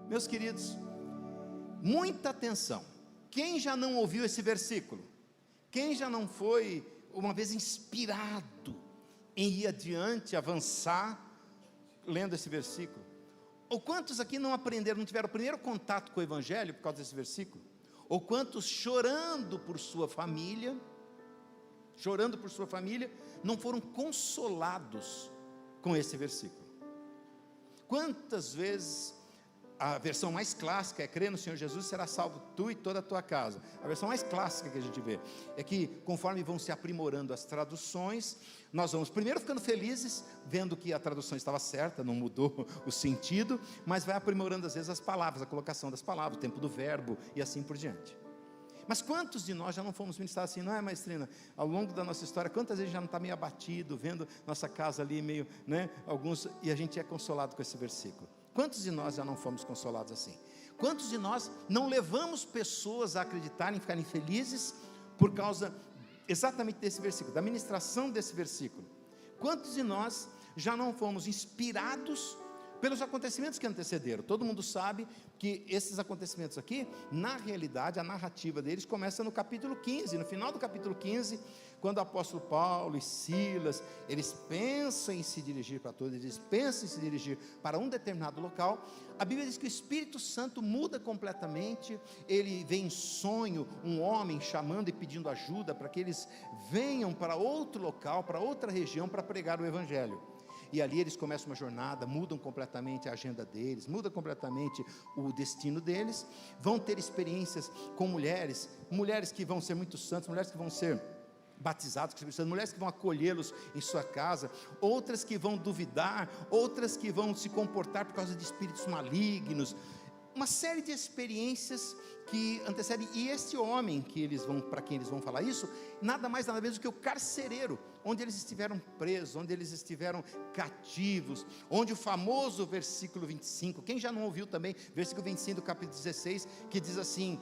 Meus queridos, muita atenção. Quem já não ouviu esse versículo? Quem já não foi uma vez inspirado em ir adiante, avançar, lendo esse versículo? Ou quantos aqui não aprenderam, não tiveram o primeiro contato com o Evangelho por causa desse versículo? Ou quantos chorando por sua família, não foram consolados com esse versículo? Quantas vezes a versão mais clássica é: crê no Senhor Jesus, será salvo tu e toda a tua casa. A versão mais clássica que a gente vê é que, conforme vão se aprimorando as traduções, nós vamos primeiro ficando felizes, vendo que a tradução estava certa, não mudou o sentido, mas vai aprimorando às vezes as palavras, a colocação das palavras, o tempo do verbo e assim por diante. Mas quantos de nós já não fomos ministrados assim, não é, maestrina? Ao longo da nossa história, quantas vezes já não está meio abatido, vendo nossa casa ali meio, né, alguns, e a gente é consolado com esse versículo? Quantos de nós já não fomos consolados assim? Quantos de nós não levamos pessoas a acreditarem, ficarem felizes por causa exatamente desse versículo, da ministração desse versículo? Quantos de nós já não fomos inspirados pelos acontecimentos que antecederam? Todo mundo sabe que esses acontecimentos aqui, na realidade, a narrativa deles começa no capítulo 15, no final do capítulo 15, quando o apóstolo Paulo e Silas, eles pensam em se dirigir para todos, eles pensam em se dirigir para um determinado local. A Bíblia diz que o Espírito Santo muda completamente, ele vê em sonho um homem chamando e pedindo ajuda para que eles venham para outro local, para outra região, para pregar o Evangelho. E ali eles começam uma jornada, mudam completamente a agenda deles, mudam completamente o destino deles, vão ter experiências com mulheres que vão ser muito santas, mulheres que vão ser batizadas, mulheres que vão acolhê-los em sua casa, outras que vão duvidar, outras que vão se comportar por causa de espíritos malignos, uma série de experiências que antecedem. E esse homem para quem eles vão falar isso, nada mais nada menos do que o carcereiro, onde eles estiveram presos, onde eles estiveram cativos, onde o famoso versículo 25, quem já não ouviu também, versículo 25 do capítulo 16, que diz assim: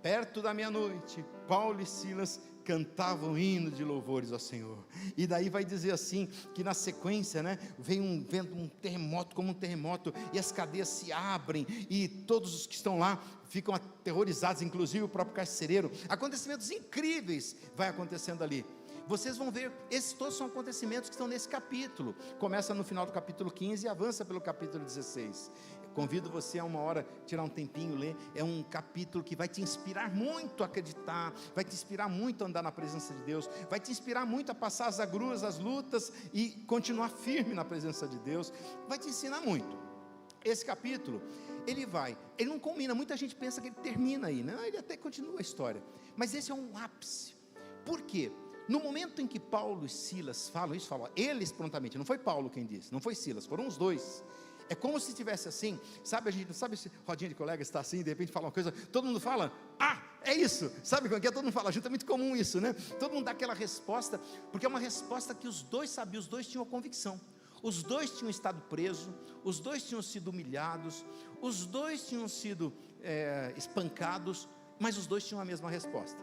perto da meia-noite, Paulo e Silas cantavam hino de louvores ao Senhor. E daí vai dizer assim, que na sequência, né, vem um terremoto, como um terremoto, e as cadeias se abrem, e todos os que estão lá ficam aterrorizados, inclusive o próprio carcereiro. Acontecimentos incríveis vai acontecendo ali. Vocês vão ver, esses todos são acontecimentos que estão nesse capítulo. Começa no final do capítulo 15 e avança pelo capítulo 16. Convido você a uma hora, tirar um tempinho, ler. É um capítulo que vai te inspirar muito a acreditar, vai te inspirar muito a andar na presença de Deus, vai te inspirar muito a passar as agruras, as lutas e continuar firme na presença de Deus, vai te ensinar muito. Esse capítulo, ele não culmina, muita gente pensa que ele termina aí, não, ele até continua a história, mas esse é um ápice. Por quê? No momento em que Paulo e Silas falam isso, eles prontamente, não foi Paulo quem disse, não foi Silas, foram os dois. É como se tivesse assim, sabe, a gente não sabe se rodinha de colega está assim, de repente fala uma coisa, todo mundo fala, é isso, sabe como é que é? Todo mundo fala junto, é muito comum isso, né? Todo mundo dá aquela resposta, porque é uma resposta que os dois sabiam, os dois tinham a convicção, os dois tinham estado presos, os dois tinham sido humilhados, os dois tinham sido espancados, mas os dois tinham a mesma resposta.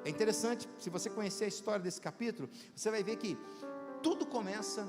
É interessante, se você conhecer a história desse capítulo, você vai ver que tudo começa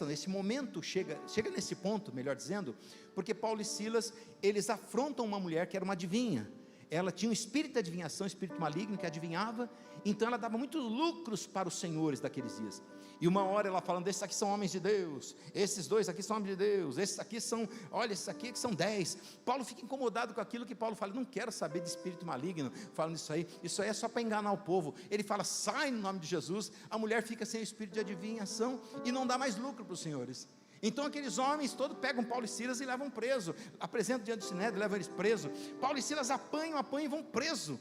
nesse momento, chega nesse ponto, melhor dizendo, porque Paulo e Silas, eles afrontam uma mulher que era uma adivinha. Ela tinha um espírito de adivinhação, um espírito maligno que adivinhava, então ela dava muitos lucros para os senhores daqueles dias. E uma hora ela falando, esses aqui são homens de Deus, esses dois aqui são homens de Deus, esses aqui são, olha, esses aqui que são 10. Paulo fica incomodado com aquilo que Paulo fala, não quero saber de espírito maligno, falando isso aí é só para enganar o povo. Ele fala, sai no nome de Jesus. A mulher fica sem o espírito de adivinhação e não dá mais lucro para os senhores. Então aqueles homens todos pegam Paulo e Silas e levam preso, apresentam diante do Sinédrio, levam eles presos. Paulo e Silas apanham e vão presos,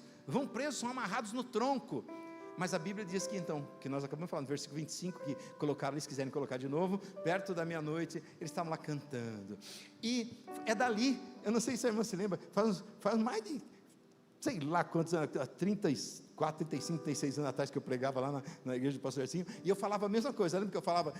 são amarrados no tronco. Mas a Bíblia diz que então, que nós acabamos de falar no versículo 25, que colocaram, eles quiserem colocar de novo, perto da meia-noite, eles estavam lá cantando. E é dali, eu não sei se a irmã se lembra, faz mais de, sei lá quantos anos, 34, 35, 36 anos atrás que eu pregava lá na igreja do pastor Ercinho, e eu falava a mesma coisa, lembra que eu falava,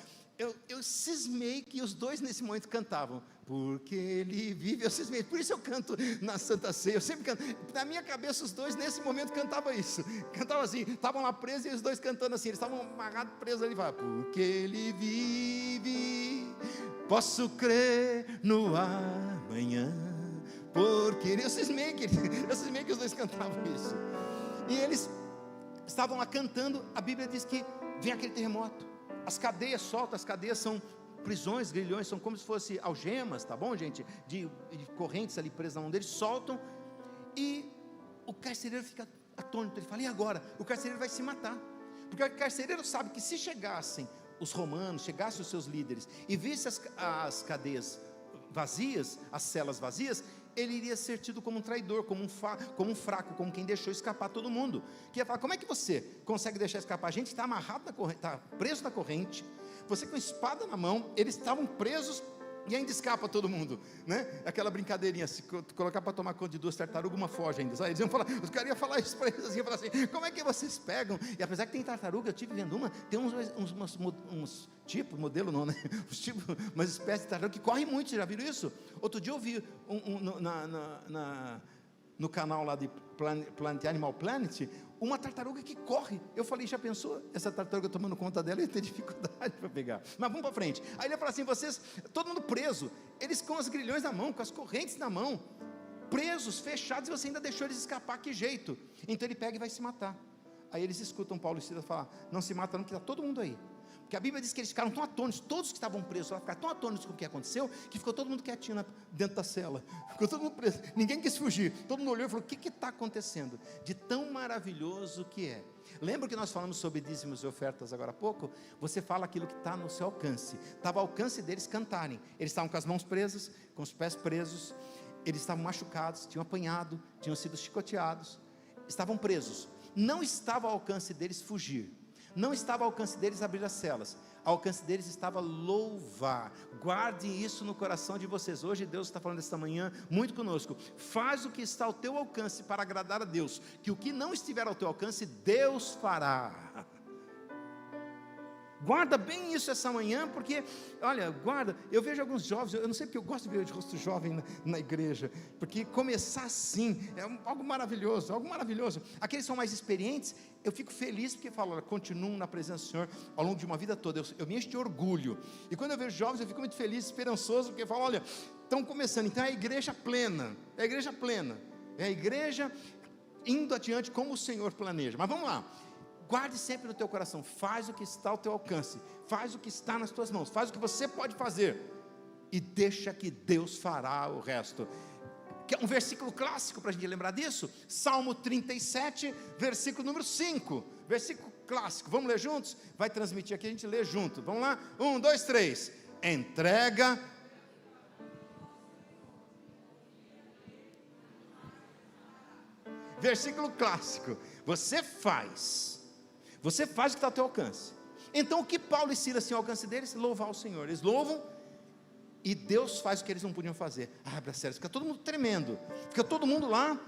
eu cismei que os dois nesse momento cantavam, porque ele vive, eu cismei, por isso eu canto na Santa Ceia, eu sempre canto, na minha cabeça os dois nesse momento cantavam isso, cantavam assim, estavam lá presos e os dois cantando assim, eles estavam amarrados, presos ali, falavam, porque ele vive, posso crer no amanhã, Eu cismei que os dois cantavam isso. E eles estavam lá cantando. A Bíblia diz que vem aquele terremoto, as cadeias soltam. As cadeias são prisões, grilhões, são como se fossem algemas, tá bom, gente? De correntes ali presas na mão deles, soltam. E o carcereiro fica atônito. Ele fala: e agora? O carcereiro vai se matar, porque o carcereiro sabe que se chegassem os romanos, chegassem os seus líderes e vissem as cadeias vazias, as celas vazias, ele iria ser tido como um traidor, como um fraco, como quem deixou escapar todo mundo. Que ia falar: como é que você consegue deixar escapar? A gente está amarrado na corrente, está preso na corrente, você com a espada na mão, eles estavam presos e ainda escapa todo mundo, né? Aquela brincadeirinha, se colocar para tomar conta de 2 tartarugas, uma foge ainda. Eles iam falar, os caras iam falar isso para eles assim, falar assim: como é que vocês pegam? E apesar que tem tartaruga, eu estive vendo tem uns tipos, modelo não, né? Uns tipos, umas espécies de tartaruga que correm muito. Vocês já viram isso? Outro dia eu vi no canal lá de Animal Planet, uma tartaruga que corre. Eu falei: já pensou? Essa tartaruga tomando conta dela, ia ter dificuldade para pegar. Mas vamos para frente. Aí ele fala assim: vocês, todo mundo preso, eles com os grilhões na mão, com as correntes na mão, presos, fechados, e você ainda deixou eles escapar, que jeito? Então ele pega e vai se matar. Aí eles escutam Paulo e Silas falar: não se mata não, que está todo mundo aí. Porque a Bíblia diz que eles ficaram tão atônitos, todos que estavam presos lá ficaram tão atônitos com o que aconteceu, que ficou todo mundo quietinho dentro da cela. Ficou todo mundo preso, ninguém quis fugir. Todo mundo olhou e falou: o que está acontecendo? De tão maravilhoso que é. Lembra que nós falamos sobre dízimos e ofertas agora há pouco? Você fala aquilo que está no seu alcance. Estava ao alcance deles cantarem. Eles estavam com as mãos presas, com os pés presos, eles estavam machucados, tinham apanhado, tinham sido chicoteados, estavam presos. Não estava ao alcance deles fugir, não estava ao alcance deles abrir as celas, ao alcance deles estava louvar. Guardem isso no coração de vocês. Hoje Deus está falando esta manhã muito conosco. Faz o que está ao teu alcance para agradar a Deus, que o que não estiver ao teu alcance, Deus fará. Guarda bem isso essa manhã, porque, olha, guarda. Eu vejo alguns jovens, eu não sei porque eu gosto de ver de rosto jovem na igreja, porque começar assim é algo maravilhoso, algo maravilhoso. Aqueles que são mais experientes, eu fico feliz porque falo: olha, continuam na presença do Senhor ao longo de uma vida toda. Eu me encho de orgulho. E quando eu vejo jovens, eu fico muito feliz, esperançoso, porque eu falo: olha, estão começando. Então é a igreja plena, é a igreja plena, é a igreja indo adiante como o Senhor planeja. Mas vamos lá. Guarde sempre no teu coração: faz o que está ao teu alcance, faz o que está nas tuas mãos, faz o que você pode fazer, e deixa que Deus fará o resto. Que é um versículo clássico para a gente lembrar disso, Salmo 37, versículo número 5, versículo clássico. Vamos ler juntos? Vai transmitir aqui, a gente lê junto. Vamos lá? 1, 2, 3. Entrega. Versículo clássico. Você faz o que está ao teu alcance. Então o que Paulo e Silas tinham ao alcance deles? Louvar o Senhor. Eles louvam e Deus faz o que eles não podiam fazer. Abre as celas, fica todo mundo tremendo, fica todo mundo lá.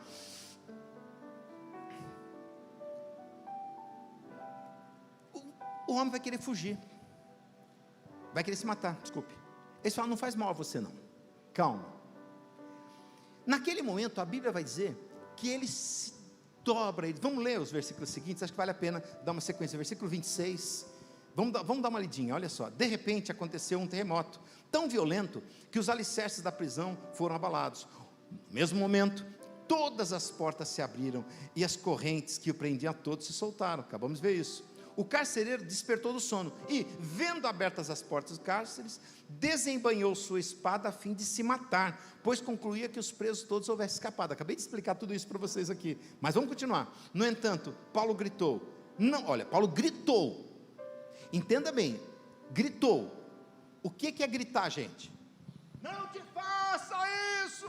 O homem vai querer fugir, vai querer se matar, desculpe. Eles falam: não faz mal a você não, calma. Naquele momento a Bíblia vai dizer que eles se dobra. Vamos ler os versículos seguintes, acho que vale a pena dar uma sequência. Versículo 26, vamos dar uma lidinha, olha só. De repente aconteceu um terremoto tão violento que os alicerces da prisão foram abalados. No mesmo momento, todas as portas se abriram e as correntes que o prendiam a todos se soltaram. Acabamos de ver isso. O carcereiro despertou do sono e, vendo abertas as portas dos cárceres, desembainhou sua espada a fim de se matar, pois concluía que os presos todos houvessem escapado. Acabei de explicar tudo isso para vocês aqui, mas vamos continuar. No entanto, Paulo gritou. Paulo gritou. Entenda bem, gritou. O que é gritar, gente? Não te faça isso!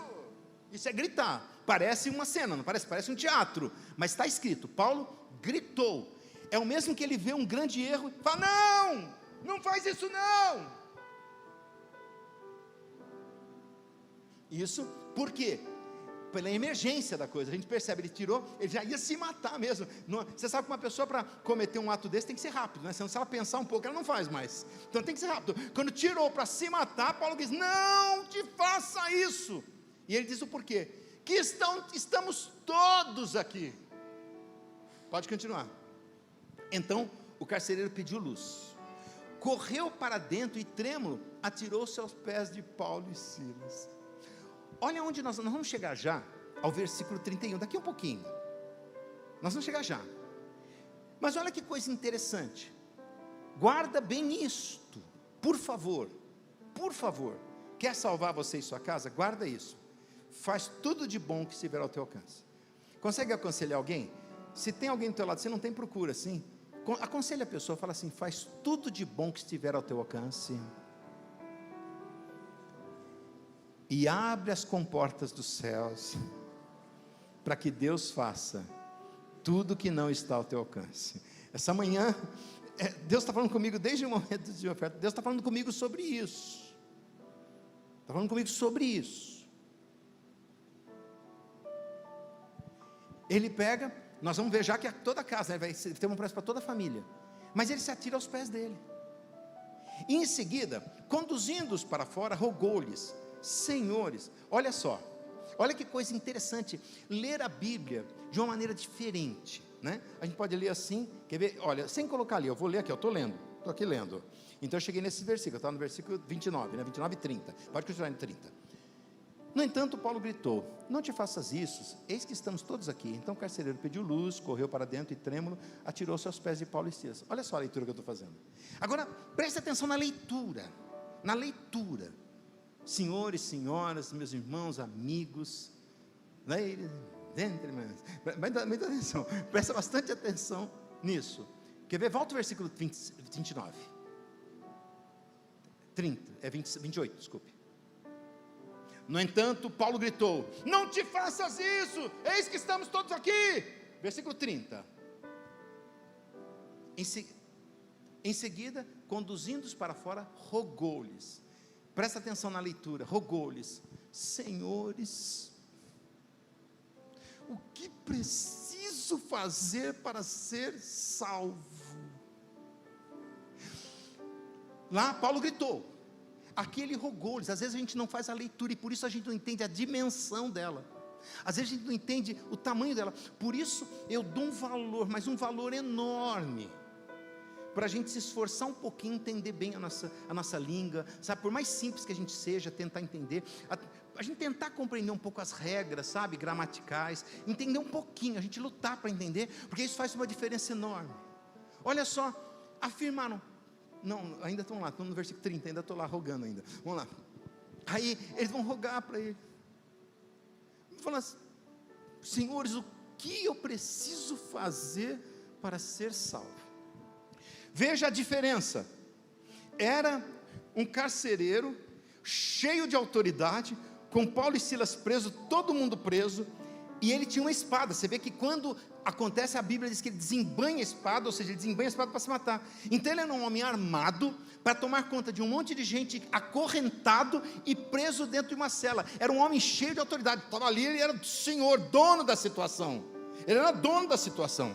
Isso é gritar. Parece uma cena, não parece? Parece um teatro, mas está escrito: Paulo gritou. É o mesmo que ele vê um grande erro e fala: não faz isso não. Isso por quê? Pela emergência da coisa. A gente percebe, ele tirou, ele já ia se matar mesmo. Você sabe que uma pessoa, para cometer um ato desse, tem que ser rápido, né? Senão, se ela pensar um pouco, ela não faz mais. Então tem que ser rápido. Quando tirou para se matar, Paulo diz: não te faça isso. E ele diz o porquê: que estamos todos aqui. Pode continuar. Então o carcereiro pediu luz, correu para dentro e, trêmulo, atirou-se aos pés de Paulo e Silas. Olha onde nós vamos chegar já, ao versículo 31, daqui um pouquinho. Nós vamos chegar já. Mas olha que coisa interessante. Guarda bem isto, por favor. Por favor. Quer salvar você e sua casa? Guarda isso. Faz tudo de bom que estiver ao teu alcance. Consegue aconselhar alguém? Se tem alguém do teu lado, você não tem, procura, assim. Aconselha a pessoa, fala assim: faz tudo de bom que estiver ao teu alcance. E abre as comportas dos céus, para que Deus faça tudo que não está ao teu alcance. Essa manhã, Deus está falando comigo desde o momento de oferta. Deus está falando comigo sobre isso. Está falando comigo sobre isso. Ele pega, nós vamos ver já que toda a casa, vai ter uma promessa para toda a família, mas ele se atira aos pés dele, e em seguida, conduzindo-os para fora, rogou-lhes: senhores, olha só, olha que coisa interessante, ler a Bíblia de uma maneira diferente, né? A gente pode ler assim, quer ver? Olha, sem colocar ali, eu vou ler aqui, eu estou lendo, estou aqui lendo, então eu cheguei nesse versículo, eu estava no versículo 29, né? 29 e 30, pode continuar em 30. No entanto, Paulo gritou: não te faças isso, eis que estamos todos aqui. Então o carcereiro pediu luz, correu para dentro e trêmulo, atirou-se aos pés de Paulo e Silas. Olha só a leitura que eu estou fazendo. Agora, preste atenção na leitura, senhores, senhoras, meus irmãos, amigos, muita atenção, presta bastante atenção nisso. Quer ver? Volta o versículo 29, 28, desculpe. No entanto, Paulo gritou: não te faças isso, eis que estamos todos aqui. Versículo 30. Em seguida, conduzindo-os para fora, rogou-lhes. Presta atenção na leitura. Rogou-lhes: senhores, o que preciso fazer para ser salvo? Lá Paulo gritou, aqui ele rogou-lhes. Às vezes a gente não faz a leitura e por isso a gente não entende a dimensão dela. Às vezes a gente não entende o tamanho dela. Por isso eu dou um valor, mas um valor enorme, para a gente se esforçar um pouquinho, entender bem a nossa língua, sabe? Por mais simples que a gente seja, tentar entender, a gente tentar compreender um pouco as regras, sabe? Gramaticais, entender um pouquinho, a gente lutar para entender, porque isso faz uma diferença enorme. Olha só, afirmaram. Não, ainda estão lá, estão no versículo 30, ainda estou lá rogando ainda. Vamos lá. Aí eles vão rogar para ele. Falar assim: senhores, o que eu preciso fazer para ser salvo? Veja a diferença. Era um carcereiro cheio de autoridade, com Paulo e Silas presos, todo mundo preso, e ele tinha uma espada. Você vê que quando acontece, a Bíblia diz que ele desembanha a espada, ou seja, ele desembanha a espada para se matar. Então ele era um homem armado, para tomar conta de um monte de gente, acorrentado e preso dentro de uma cela. Era um homem cheio de autoridade, estava ali, ele era o senhor, dono da situação. Ele era dono da situação.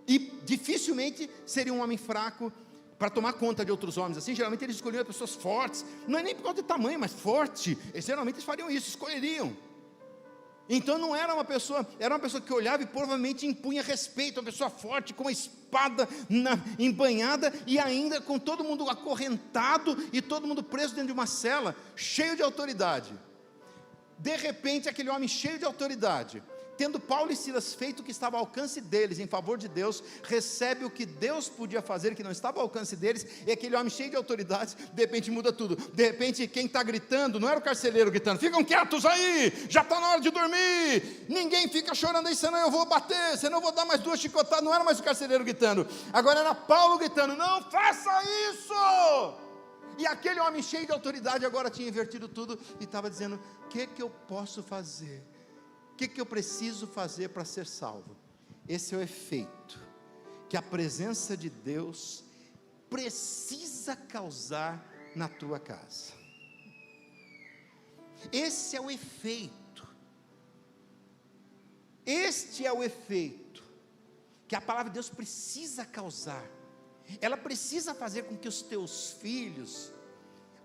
E dificilmente seria um homem fraco para tomar conta de outros homens. Assim, geralmente eles escolhiam pessoas fortes, não é nem por causa do tamanho, mas forte. Geralmente eles fariam isso, escolheriam. Então não era uma pessoa, era uma pessoa que olhava e provavelmente impunha respeito, uma pessoa forte, com a espada embanhada, e ainda com todo mundo acorrentado, e todo mundo preso dentro de uma cela, cheio de autoridade. De repente, aquele homem cheio de autoridade, tendo Paulo e Silas feito o que estava ao alcance deles, em favor de Deus, recebe o que Deus podia fazer, que não estava ao alcance deles, e aquele homem cheio de autoridade, de repente muda tudo. De repente quem está gritando, não era o carcereiro gritando: ficam quietos aí, já está na hora de dormir, ninguém fica chorando aí, senão eu vou bater, senão eu vou dar mais 2 chicotadas. Não era mais o carcereiro gritando, agora era Paulo gritando: não faça isso! E aquele homem cheio de autoridade agora tinha invertido tudo, e estava dizendo: o que eu posso fazer? O que eu preciso fazer para ser salvo? Esse é o efeito que a presença de Deus precisa causar na tua casa. Esse é o efeito. Este é o efeito que a palavra de Deus precisa causar. Ela precisa fazer com que os teus filhos,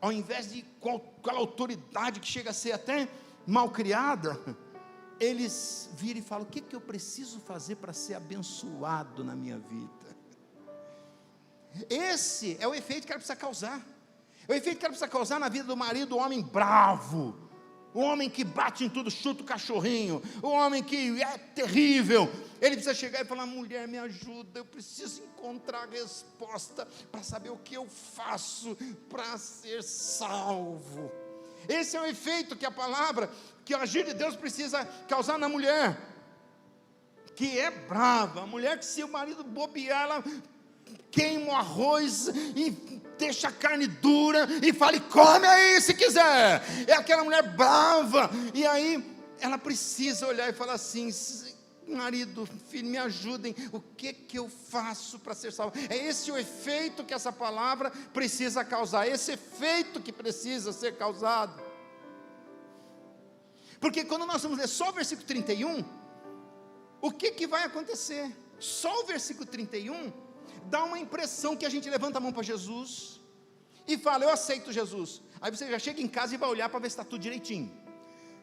ao invés de qual autoridade que chega a ser até mal criada, eles viram e falam: o que eu preciso fazer para ser abençoado na minha vida? Esse é o efeito que ela precisa causar. É o efeito que ela precisa causar na vida do marido, o homem bravo, o homem que bate em tudo, chuta o cachorrinho, o homem que é terrível, ele precisa chegar e falar: mulher, me ajuda, eu preciso encontrar a resposta para saber o que eu faço para ser salvo. Esse é o efeito que a palavra, que o agir de Deus precisa causar na mulher, que é brava, a mulher que, se o marido bobear, ela queima o arroz e deixa a carne dura e fala: come aí se quiser. É aquela mulher brava, e aí ela precisa olhar e falar assim: marido, filho, me ajudem, o que eu faço para ser salvo? É esse o efeito que essa palavra precisa causar, esse efeito que precisa ser causado. Porque quando nós vamos ler só o versículo 31, o que vai acontecer? Só o versículo 31 dá uma impressão que a gente levanta a mão para Jesus e fala: eu aceito Jesus. Aí você já chega em casa e vai olhar para ver se está tudo direitinho.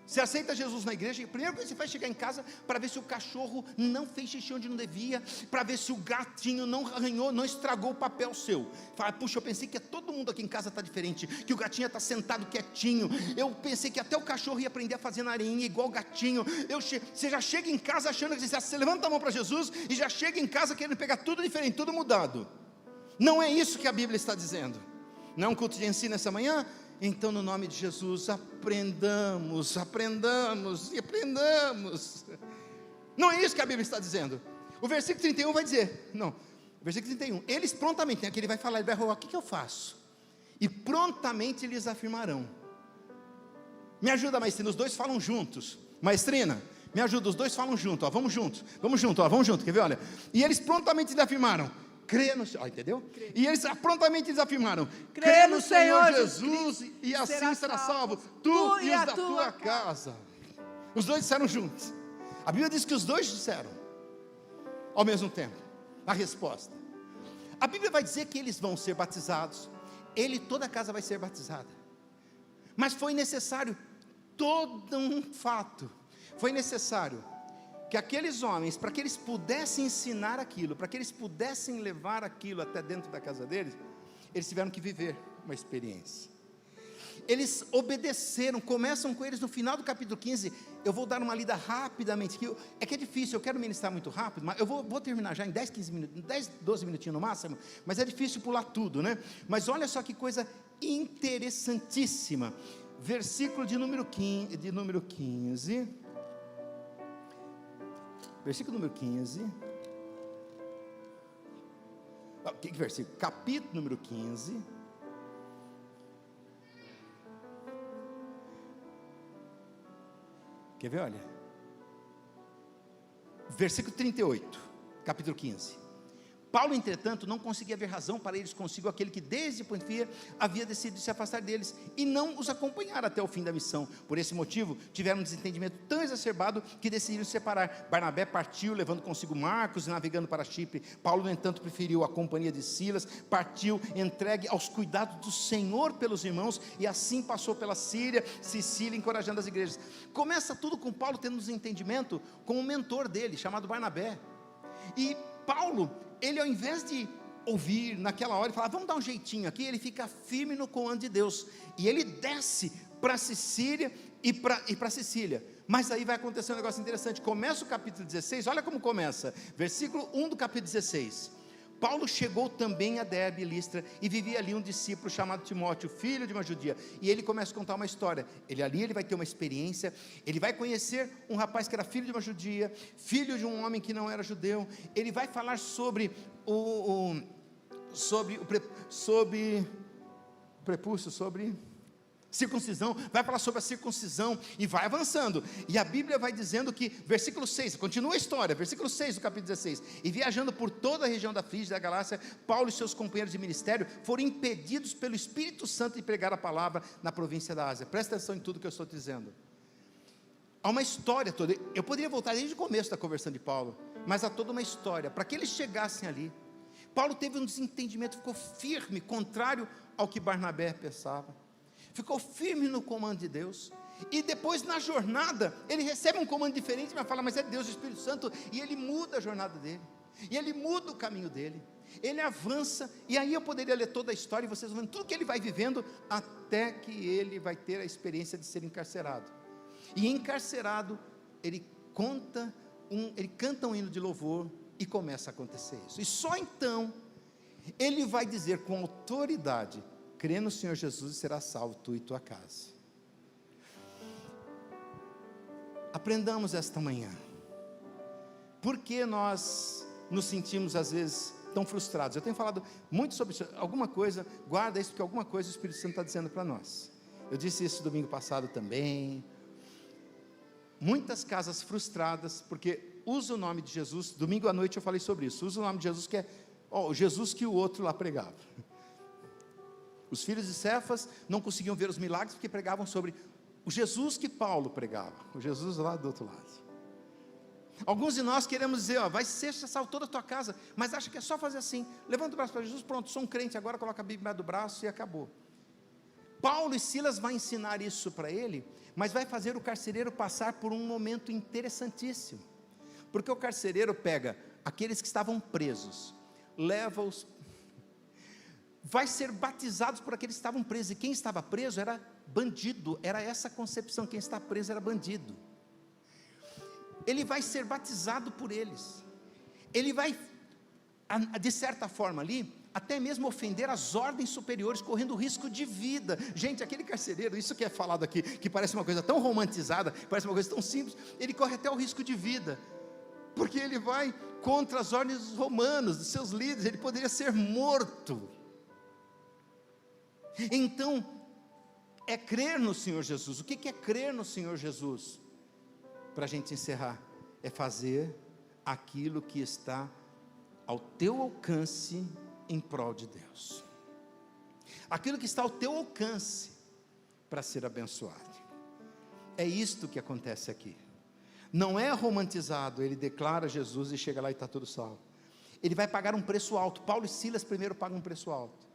Você aceita Jesus na igreja, a primeira coisa que você faz é chegar em casa para ver se o cachorro não fez xixi onde não devia, para ver se o gatinho não arranhou, não estragou o papel seu. Fala: puxa, eu pensei que todo mundo aqui em casa está diferente, que o gatinho está sentado quietinho, eu pensei que até o cachorro ia aprender a fazer na areinha igual o gatinho. Você já chega em casa achando que você levanta a mão para Jesus e já chega em casa querendo pegar tudo diferente, tudo mudado. Não é isso que a Bíblia está dizendo. Não é um culto de ensino essa manhã? Então, no nome de Jesus, aprendamos. Não é isso que a Bíblia está dizendo. O versículo 31 vai dizer, não, o versículo 31, eles prontamente, aqui ele vai falar, ele vai rogar: o que eu faço? E prontamente eles afirmarão. Me ajuda, maestrina, os dois falam juntos. Maestrina, me ajuda, os dois falam juntos, vamos juntos, quer ver, olha. E eles prontamente lhe afirmaram: crê no Senhor, entendeu? Crê. E eles prontamente eles afirmaram: crê no Senhor Jesus, e assim será salvo, tu e os da tua casa. Os dois disseram juntos. A Bíblia diz que os dois disseram ao mesmo tempo a resposta. A Bíblia vai dizer que eles vão ser batizados, ele e toda a casa vai ser batizada. Mas foi necessário todo um fato. Foi necessário que aqueles homens, para que eles pudessem ensinar aquilo, para que eles pudessem levar aquilo até dentro da casa deles, eles tiveram que viver uma experiência. Eles obedeceram. Começam com eles no final do capítulo 15. Eu vou dar uma lida rapidamente, que é difícil, eu quero ministrar muito rápido, mas eu vou terminar já em 10, 15 minutos, 10, 12 minutinhos no máximo, mas é difícil pular tudo, né? Mas olha só que coisa interessantíssima. Versículo de número 15. Versículo número 15. Que versículo? Capítulo número 15. Quer ver? Olha. Versículo 38, capítulo 15. Paulo, entretanto, não conseguia ver razão para eles consigo aquele que desde Panfia havia decidido se afastar deles e não os acompanhar até o fim da missão. Por esse motivo, tiveram um desentendimento tão exacerbado que decidiram se separar. Barnabé partiu, levando consigo Marcos e navegando para Chipre. Paulo, no entanto, preferiu a companhia de Silas, partiu entregue aos cuidados do Senhor pelos irmãos, e assim passou pela Síria, Sicília, encorajando as igrejas. Começa tudo com Paulo tendo um desentendimento com um mentor dele, chamado Barnabé. E Paulo, ele, ao invés de ouvir naquela hora e falar: vamos dar um jeitinho aqui, ele fica firme no comando de Deus, e ele desce para Sicília e para Sicília. Mas aí vai acontecer um negócio interessante. Começa o capítulo 16, olha como começa, versículo 1 do capítulo 16. Paulo chegou também a Derbe e Listra, e vivia ali um discípulo chamado Timóteo, filho de uma judia, e ele começa a contar uma história. Ele vai ter uma experiência, ele vai conhecer um rapaz que era filho de uma judia, filho de um homem que não era judeu. Ele vai falar sobre o prepúcio, sobre circuncisão, vai falar sobre a circuncisão, e vai avançando, e a Bíblia vai dizendo que, versículo 6, continua a história, versículo 6 do capítulo 16, e viajando por toda a região da Frígia e da Galácia, Paulo e seus companheiros de ministério foram impedidos pelo Espírito Santo de pregar a palavra na província da Ásia. Presta atenção em tudo que eu estou te dizendo. Há uma história toda, eu poderia voltar desde o começo da conversão de Paulo, mas há toda uma história, para que eles chegassem ali. Paulo teve um desentendimento, ficou firme, contrário ao que Barnabé pensava, ficou firme no comando de Deus, e depois na jornada, ele recebe um comando diferente, mas fala: mas é Deus, o Espírito Santo, e ele muda a jornada dele, e ele muda o caminho dele, ele avança, e aí eu poderia ler toda a história, e vocês vão vendo tudo que ele vai vivendo, até que ele vai ter a experiência de ser encarcerado. E encarcerado, ele canta um hino de louvor e começa a acontecer isso. E só então, ele vai dizer com autoridade: crê no Senhor Jesus e será salvo tu e tua casa. Aprendamos esta manhã. Por que nós nos sentimos às vezes tão frustrados? Eu tenho falado muito sobre isso. Alguma coisa, guarda isso, porque alguma coisa o Espírito Santo está dizendo para nós. Eu disse isso domingo passado também. Muitas casas frustradas, porque usa o nome de Jesus. Domingo à noite eu falei sobre isso. Usa o nome de Jesus, que é o Jesus que o outro lá pregava. Os filhos de Cefas não conseguiam ver os milagres, porque pregavam sobre o Jesus que Paulo pregava, o Jesus lá do outro lado. Alguns de nós queremos dizer: vai ser salvo toda a tua casa, mas acha que é só fazer assim, levanta o braço para Jesus, pronto, sou um crente agora, coloca a Bíblia embaixo do braço e acabou. Paulo e Silas vão ensinar isso para ele, mas vai fazer o carcereiro passar por um momento interessantíssimo, porque o carcereiro pega aqueles que estavam presos, leva-os, vai ser batizados por aqueles que estavam presos, e quem estava preso era bandido, era essa a concepção: quem está preso era bandido. Ele vai ser batizado por eles, ele vai, de certa forma ali, até mesmo ofender as ordens superiores, correndo risco de vida. Gente, aquele carcereiro, isso que é falado aqui, que parece uma coisa tão romantizada, parece uma coisa tão simples, ele corre até o risco de vida, porque ele vai contra as ordens dos romanos, dos seus líderes, ele poderia ser morto. Então, é crer no Senhor Jesus. O que é crer no Senhor Jesus? Para a gente encerrar, é fazer aquilo que está ao teu alcance em prol de Deus, aquilo que está ao teu alcance para ser abençoado. É isto que acontece aqui. Não é romantizado, ele declara Jesus e chega lá e está tudo salvo. Ele vai pagar um preço alto. Paulo e Silas primeiro pagam um preço alto,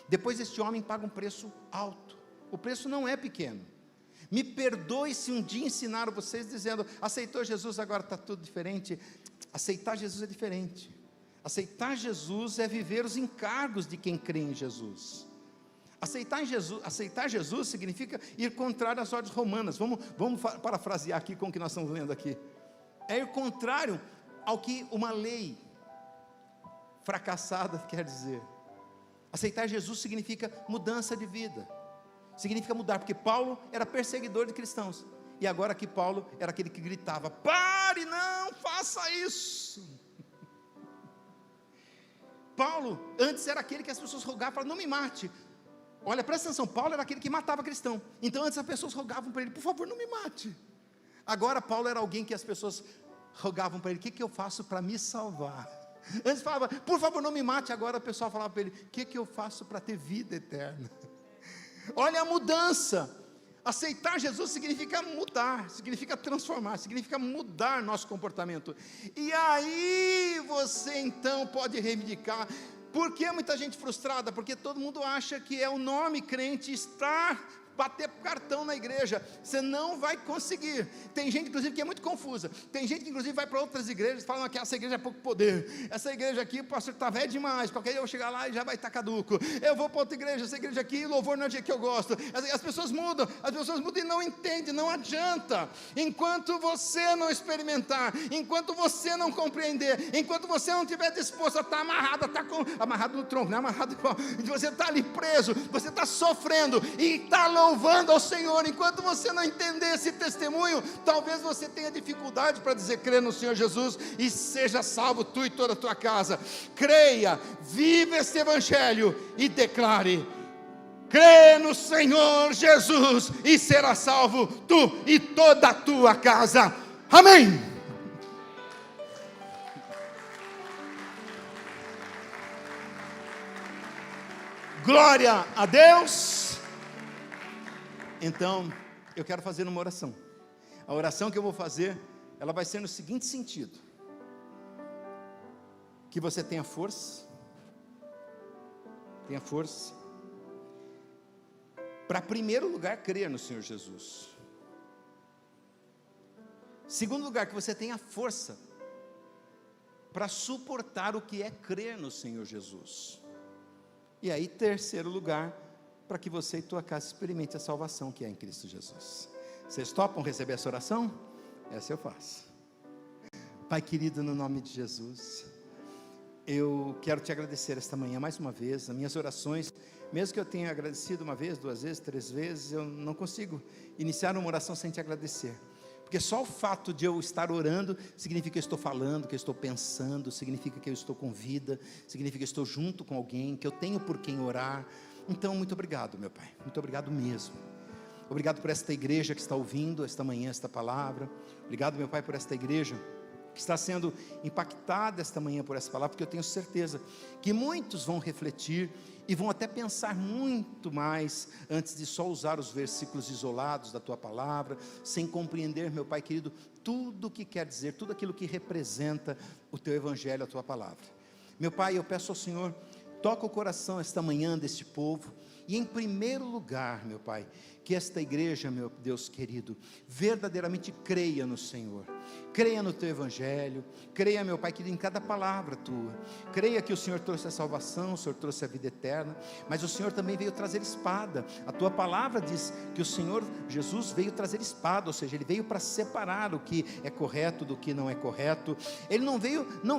depois este homem paga um preço alto. O preço não é pequeno. Me perdoe se um dia ensinaram vocês dizendo: aceitou Jesus, agora está tudo diferente. Aceitar Jesus é diferente. Aceitar Jesus é viver os encargos de quem crê em Jesus. Aceitar Jesus significa ir contrário às ordens romanas. Vamos parafrasear aqui com o que nós estamos lendo aqui. É ir contrário ao que uma lei fracassada quer dizer. Aceitar Jesus significa mudança de vida, significa mudar, porque Paulo era perseguidor de cristãos, e agora aqui Paulo era aquele que gritava: pare, não faça isso. Paulo antes era aquele que as pessoas rogavam, falavam: não me mate. Olha, presta atenção, Paulo era aquele que matava cristão, então antes as pessoas rogavam para ele: por favor, não me mate. Agora Paulo era alguém que as pessoas rogavam para ele: o que eu faço para me salvar? Antes falava: por favor, não me mate. Agora o pessoal falava para ele: o que eu faço para ter vida eterna? Olha a mudança. Aceitar Jesus significa mudar, significa transformar, significa mudar nosso comportamento. E aí você então pode reivindicar. Por que muita gente frustrada? Porque todo mundo acha que é o nome crente estar, bater cartão na igreja. Você não vai conseguir. Tem gente inclusive que é muito confusa. Tem gente que inclusive vai para outras igrejas, falam que essa igreja é pouco poder, essa igreja aqui o pastor está velho demais, qualquer dia eu vou chegar lá e já vai estar caduco. Eu vou para outra igreja, essa igreja aqui, louvor não é o dia que eu gosto. As pessoas mudam e não entendem. Não adianta. Enquanto você não experimentar, enquanto você não compreender, enquanto você não estiver disposto a estar amarrado, amarrado no tronco, não é amarrado igual, você está ali preso, você está sofrendo e está louvando ao Senhor, enquanto você não entender esse testemunho, talvez você tenha dificuldade para dizer: crê no Senhor Jesus e seja salvo tu e toda a tua casa. Creia, viva este evangelho e declare: crê no Senhor Jesus e será salvo tu e toda a tua casa. Amém. Glória a Deus. Então, eu quero fazer uma oração. A oração que eu vou fazer, ela vai ser no seguinte sentido: que você tenha força para, primeiro lugar, crer no Senhor Jesus. Segundo lugar, que você tenha força para suportar o que é crer no Senhor Jesus. E aí, terceiro lugar, para que você e tua casa experimente a salvação que é em Cristo Jesus. Vocês topam receber essa oração? Essa eu faço. Pai querido, no nome de Jesus, eu quero te agradecer esta manhã mais uma vez. As minhas orações, mesmo que eu tenha agradecido uma vez, 2 vezes, 3 vezes, eu não consigo iniciar uma oração sem te agradecer, porque só o fato de eu estar orando significa que eu estou falando, que eu estou pensando, significa que eu estou com vida, significa que eu estou junto com alguém, que eu tenho por quem orar. Então, muito obrigado, meu Pai, muito obrigado mesmo. Obrigado por esta igreja que está ouvindo esta manhã esta palavra. Obrigado, meu Pai, por esta igreja que está sendo impactada esta manhã por essa palavra, porque eu tenho certeza que muitos vão refletir e vão até pensar muito mais antes de só usar os versículos isolados da tua palavra, sem compreender, meu Pai querido, tudo o que quer dizer, tudo aquilo que representa o teu evangelho, a tua palavra. Meu Pai, eu peço ao Senhor, toca o coração esta manhã deste povo, e em primeiro lugar, meu Pai, que esta igreja, meu Deus querido, verdadeiramente creia no Senhor, creia no teu evangelho, creia, meu Pai querido, em cada palavra tua, creia que o Senhor trouxe a salvação, o Senhor trouxe a vida eterna, mas o Senhor também veio trazer espada. A tua palavra diz que o Senhor Jesus veio trazer espada, ou seja, Ele veio para separar o que é correto do que não é correto. Ele não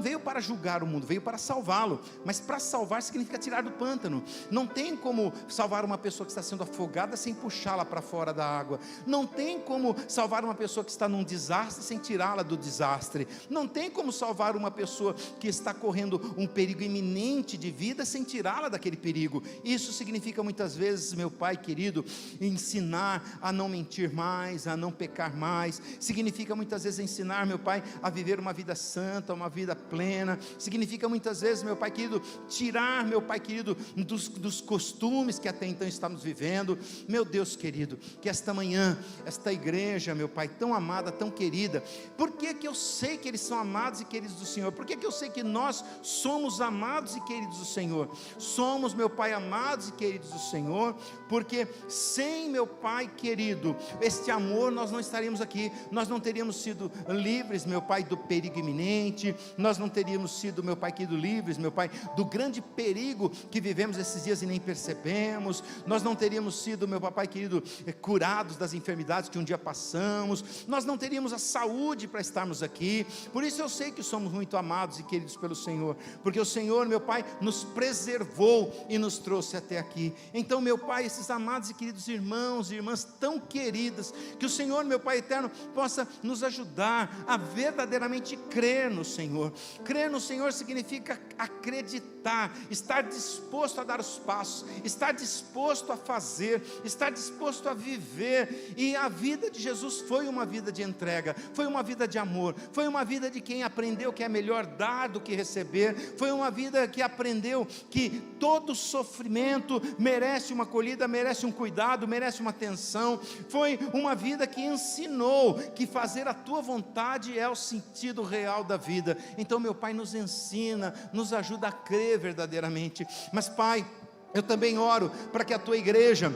veio para julgar o mundo, veio para salvá-lo, mas para salvar significa tirar do pântano. Não tem como salvar uma pessoa que está sendo afogada sem puxá-la para fora da água. Não tem como salvar uma pessoa que está num desastre sem tirá-la do desastre. Não tem como salvar uma pessoa que está correndo um perigo iminente de vida sem tirá-la daquele perigo. Isso significa muitas vezes, meu Pai querido, ensinar a não mentir mais, a não pecar mais. Significa muitas vezes ensinar, meu Pai, a viver uma vida santa, uma vida plena. Significa muitas vezes, meu Pai querido, tirar, meu Pai querido, dos costumes que até então estamos vivendo. Meu Deus querido, que esta manhã, esta igreja, meu Pai, tão amada, tão querida, por que eu sei que eles são amados e queridos do Senhor? Por que eu sei que nós somos amados e queridos do Senhor? Somos, meu Pai, amados e queridos do Senhor, porque sem, meu Pai querido, este amor, nós não estaríamos aqui, nós não teríamos sido livres, meu Pai, do perigo iminente, nós não teríamos sido, meu Pai querido, livres, meu Pai, do grande perigo que vivemos esses dias e nem percebemos. Nós não teríamos sido, meu Papai querido, curados das enfermidades que um dia passamos. Nós não teríamos a saúde para estarmos aqui. Por isso eu sei que somos muito amados e queridos pelo Senhor, porque o Senhor, meu Pai, nos preservou e nos trouxe até aqui. Então, meu Pai, esses amados e queridos irmãos e irmãs tão queridas, que o Senhor, meu Pai eterno, possa nos ajudar a verdadeiramente crer no Senhor. Crer no Senhor significa acreditar, estar disposto a dar os passos, estar disposto a fazer, estar disposto a viver. E a vida de Jesus foi uma vida de entrega, foi uma vida de amor, foi uma vida de quem aprendeu que é melhor dar do que receber, foi uma vida que aprendeu que todo sofrimento merece uma acolhida, merece um cuidado, merece uma atenção. Foi uma vida que ensinou que fazer a tua vontade é o sentido real da vida. Então, meu Pai, nos ensina, nos ajuda a crer verdadeiramente. Mas, Pai, eu também oro para que a tua igreja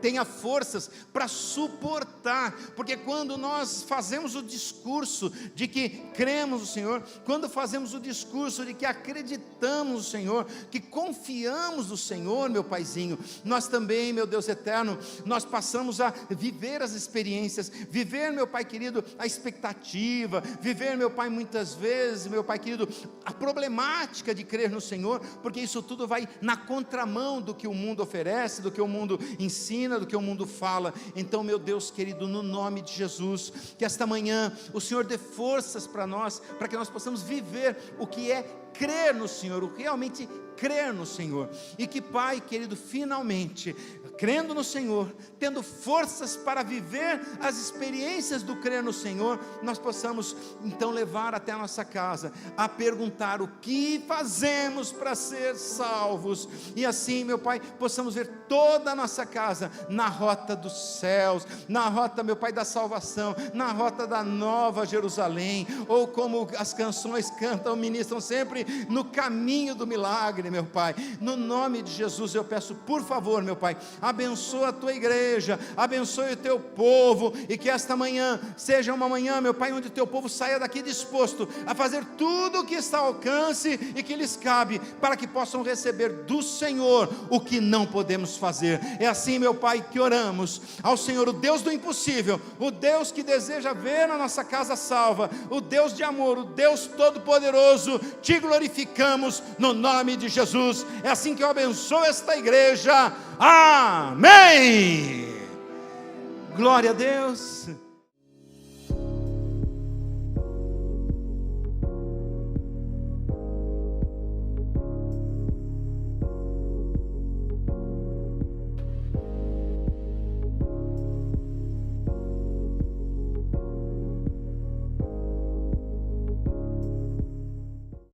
tenha forças para suportar, porque quando nós fazemos o discurso de que cremos no Senhor, quando fazemos o discurso de que acreditamos no Senhor, que confiamos no Senhor, meu Paizinho, nós também, meu Deus eterno, nós passamos a viver as experiências, viver, meu Pai querido, a expectativa, viver, meu Pai, muitas vezes, meu Pai querido, a problemática de crer no Senhor, porque isso tudo vai na contramão do que o mundo oferece, do que o mundo ensina, do que o mundo fala. Então, meu Deus querido, no nome de Jesus, que esta manhã o Senhor dê forças para nós, para que nós possamos viver o que é crer no Senhor, o que realmente crer no Senhor, e que, Pai querido, finalmente, crendo no Senhor, tendo forças para viver as experiências do crer no Senhor, nós possamos então levar até a nossa casa, a perguntar o que fazemos para ser salvos, e assim, meu Pai, possamos ver toda a nossa casa na rota dos céus, na rota, meu Pai, da salvação, na rota da nova Jerusalém, ou como as canções cantam, ministram sempre, no caminho do milagre, meu Pai. No nome de Jesus eu peço, por favor, meu Pai, abençoa a tua igreja, abençoe o teu povo, e que esta manhã seja uma manhã, meu Pai, onde o teu povo saia daqui disposto a fazer tudo o que está ao alcance e que lhes cabe, para que possam receber do Senhor o que não podemos fazer. É assim, meu Pai, que oramos ao Senhor, o Deus do impossível, o Deus que deseja ver a nossa casa salva, o Deus de amor, o Deus todo-poderoso. Te glorificamos no nome de Jesus. É assim que eu abençoo esta igreja. Amém. Glória a Deus.